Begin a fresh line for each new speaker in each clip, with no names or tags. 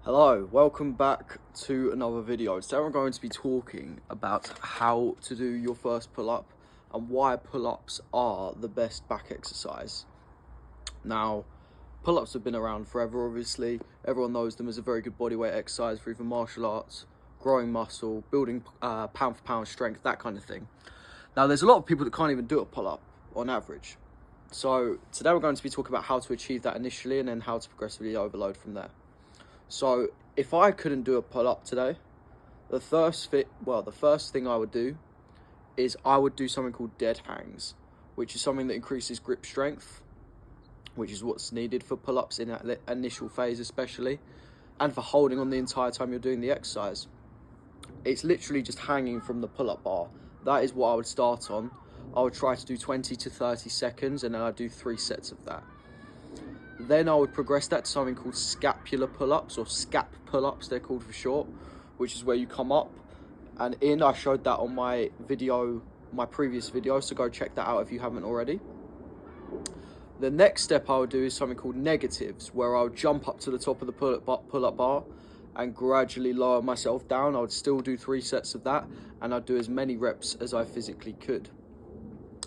Hello, welcome back to another video. Today we're going to be talking about how to do your first pull-up and why pull-ups are the best back exercise. Now, pull-ups have been around forever, obviously. Everyone knows them as a very good bodyweight exercise for either martial arts, growing muscle, building pound for pound strength, that kind of thing. Now, there's a lot of people that can't even do a pull-up on average. So today we're going to be talking about how to achieve that initially and then how to progressively overload from there. So if I couldn't do a pull-up today, the first thing I would do is I would do something called dead hangs, which is something that increases grip strength, which is what's needed for pull-ups in that initial phase especially, and for holding on the entire time you're doing the exercise. It's literally just hanging from the pull-up bar. That is what I would start on. I would try to do 20 to 30 seconds and then I'd do 3 sets of that. Then I would progress that to something called scapular pull-ups, or scap pull-ups they're called for short, which is where you come up and in. I showed that on my previous video, so go check that out if you haven't already. The next step I would do is something called negatives, where I would jump up to the top of the pull-up bar and gradually lower myself down. I would still do 3 sets of that and I'd do as many reps as I physically could.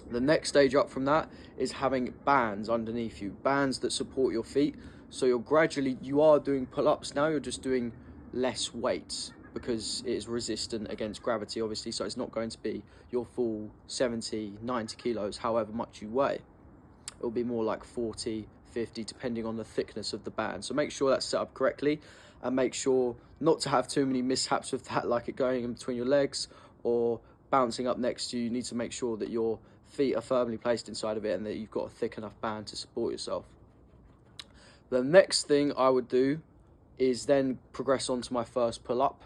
The next stage up from that is having bands underneath you, bands that support your feet. So you are doing pull-ups now, you're just doing less weights because it is resistant against gravity, obviously. So it's not going to be your full 70, 90 kilos, however much you weigh. It'll be more like 40, 50, depending on the thickness of the band. So make sure that's set up correctly and make sure not to have too many mishaps with that, like it going in between your legs or bouncing up next to you. You need to make sure that your feet are firmly placed inside of it and that you've got a thick enough band to support yourself. The next thing I would do is then progress on to my first pull-up.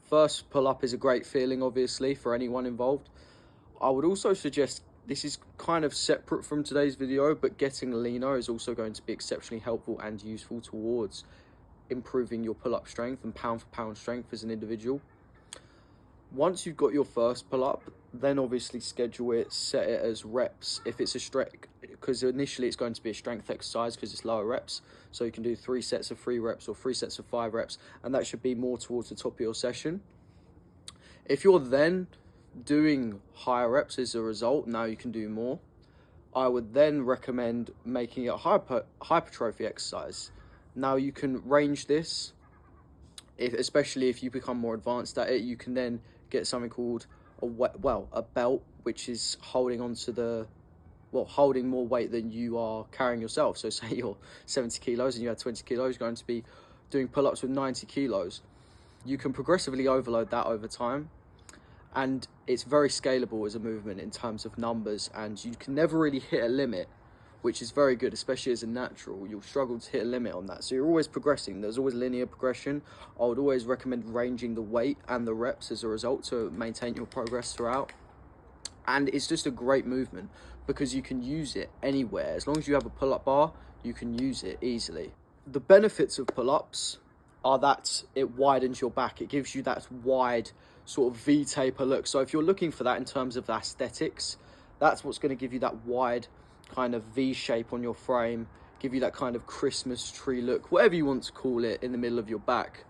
First pull-up is a great feeling, obviously, for anyone involved. I would also suggest, this is kind of separate from today's video, but getting leaner is also going to be exceptionally helpful and useful towards improving your pull-up strength and pound for pound strength as an individual. Once you've got your first pull-up, then obviously schedule it, set it as reps. If it's a strength, because initially it's going to be a strength exercise because it's lower reps. So you can do 3 sets of 3 reps or 3 sets of 5 reps, and that should be more towards the top of your session. If you're then doing higher reps as a result, now you can do more. I would then recommend making it a hypertrophy exercise. Now you can range this, especially if you become more advanced at it. You can then get something called a belt, which is holding more weight than you are carrying yourself. So say you're 70 kilos and you had 20 kilos, you're going to be doing pull-ups with 90 kilos. You can progressively overload that over time, and it's very scalable as a movement in terms of numbers, and you can never really hit a limit, which is very good, especially as a natural. You'll struggle to hit a limit on that. So you're always progressing. There's always linear progression. I would always recommend ranging the weight and the reps as a result to maintain your progress throughout. And it's just a great movement because you can use it anywhere. As long as you have a pull-up bar, you can use it easily. The benefits of pull-ups are that it widens your back. It gives you that wide sort of V-taper look. So if you're looking for that in terms of aesthetics, that's what's going to give you that wide kind of V shape on your frame, give you that kind of Christmas tree look, whatever you want to call it, in the middle of your back.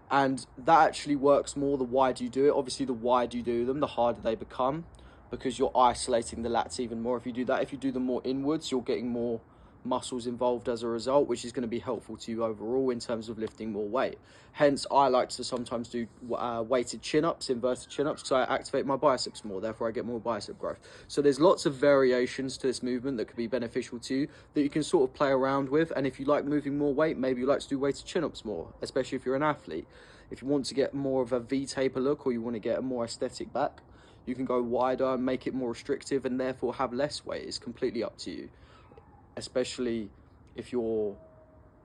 And that actually works more the wider you do it. Obviously, the wider you do them, the harder they become because you're isolating the lats even more if you do that. If you do them more inwards, you're getting more muscles involved as a result, which is going to be helpful to you overall in terms of lifting more weight. Hence, I like to sometimes do weighted chin-ups, inverted chin-ups, because I activate my biceps more, therefore I get more bicep growth. So there's lots of variations to this movement that could be beneficial to you that you can sort of play around with. And if you like moving more weight, maybe you like to do weighted chin-ups more, especially if you're an athlete. If you want to get more of a V-taper look, or you want to get a more aesthetic back, you can go wider and make it more restrictive and therefore have less weight. It's completely up to you. Especially if your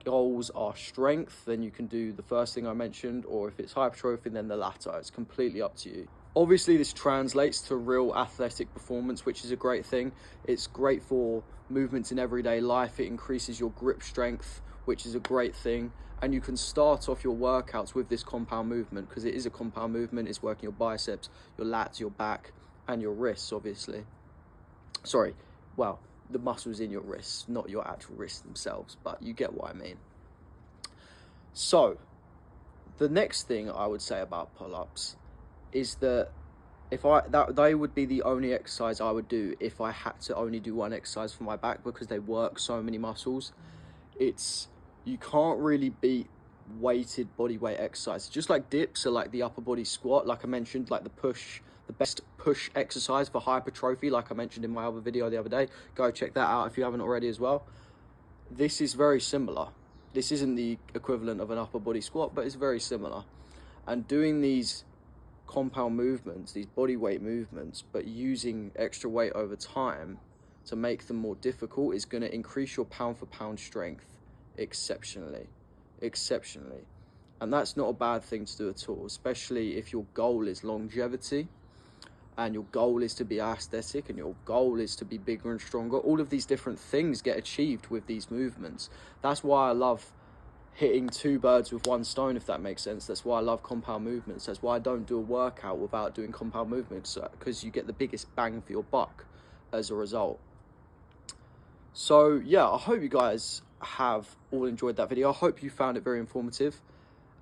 goals are strength, then you can do the first thing I mentioned, or if it's hypertrophy, then the latter. It's completely up to you. Obviously, this translates to real athletic performance, which is a great thing. It's great for movements in everyday life. It increases your grip strength, which is a great thing. And you can start off your workouts with this compound movement because it is a compound movement. It's working your biceps, your lats, your back, and your wrists, obviously. The muscles in your wrists, not your actual wrists themselves, but you get what I mean. So The next thing I would say about pull-ups is that they would be the only exercise I would do if I had to only do one exercise for my back, because they work so many muscles. You can't really beat weighted body weight exercises. Just like dips are like the upper body squat, like I mentioned, like the best push exercise for hypertrophy, like I mentioned in my other video the other day. Go check that out if you haven't already as well. This is very similar. This isn't the equivalent of an upper body squat, but it's very similar. And doing these compound movements, these body weight movements, but using extra weight over time to make them more difficult, is going to increase your pound for pound strength exceptionally. And that's not a bad thing to do at all, especially if your goal is longevity and your goal is to be aesthetic and your goal is to be bigger and stronger. All of these different things get achieved with these movements. That's why I love hitting two birds with one stone, if that makes sense. That's why I love compound movements. That's why I don't do a workout without doing compound movements, because you get the biggest bang for your buck as a result. So yeah, I hope you guys have all enjoyed that video. I hope you found it very informative.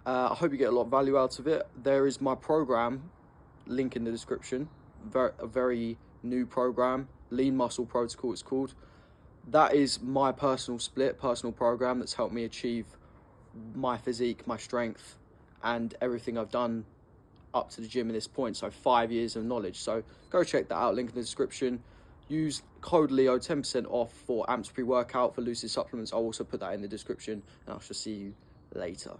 I hope you get a lot of value out of it. There is my program, link in the description, a very new program, Lean Muscle Protocol it's called. That is my personal program that's helped me achieve my physique, my strength, and everything I've done up to the gym at this point. So 5 years of knowledge. So go check that out, link in the description. Use code Leo, 10% off for Amps pre-workout, for Lucid supplements. I'll also put that in the description, and I shall see you later.